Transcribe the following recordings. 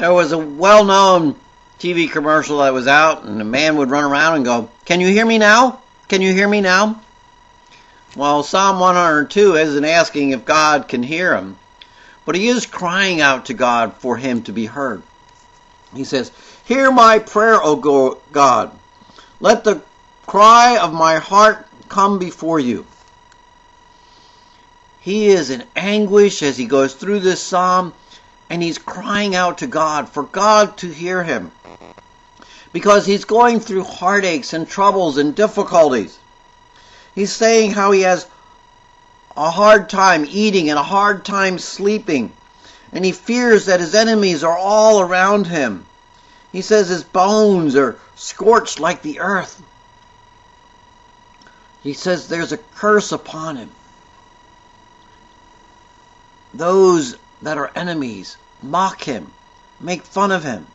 There was a well-known TV commercial that was out, and a man would run around and go, "Can you hear me now? Can you hear me now?" Well, Psalm 102 isn't asking if God can hear him, but he is crying out to God for him to be heard. He says, "Hear my prayer, O God. Let the cry of my heart come before you." He is in anguish as he goes through this psalm, and he's crying out to God for God to hear him, because he's going through heartaches and troubles and difficulties. He's saying how he has a hard time eating and a hard time sleeping, and he fears that his enemies are all around him. He says his bones are scorched like the earth. He says there's a curse upon him. Those that are enemies mock him, make fun of him.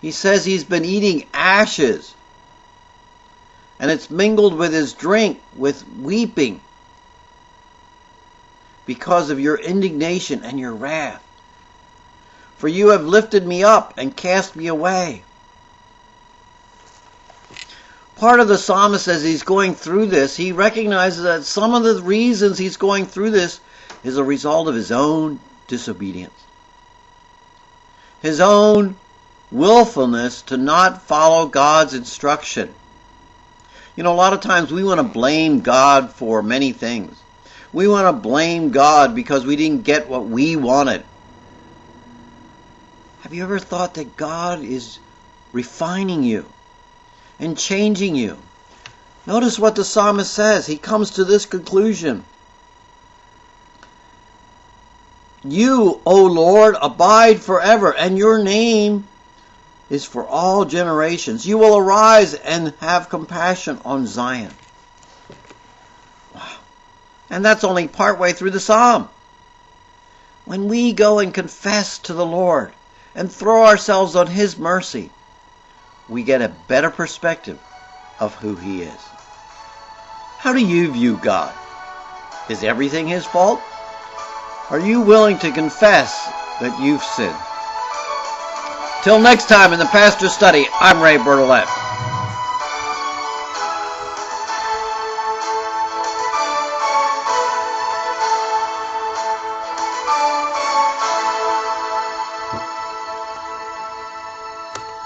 He says he's been eating ashes, and it's mingled with his drink with weeping because of your indignation and your wrath. For you have lifted me up and cast me away. Part of the psalmist, as he's going through this, he recognizes that some of the reasons he's going through this is a result of his own disobedience. His own willfulness to not follow God's instruction. You know, a lot of times we want to blame God for many things. We want to blame God because we didn't get what we wanted. Have you ever thought that God is refining you and changing you? Notice what the psalmist says. He comes to this conclusion. You, O Lord, abide forever, and your name is for all generations. You will arise and have compassion on Zion. Wow. And that's only partway through the psalm. When we go and confess to the Lord and throw ourselves on his mercy, we get a better perspective of who he is. How do you view God? Is everything his fault? Are you willing to confess that you've sinned? Till next time in the Pastor's Study, I'm Ray Bertolet.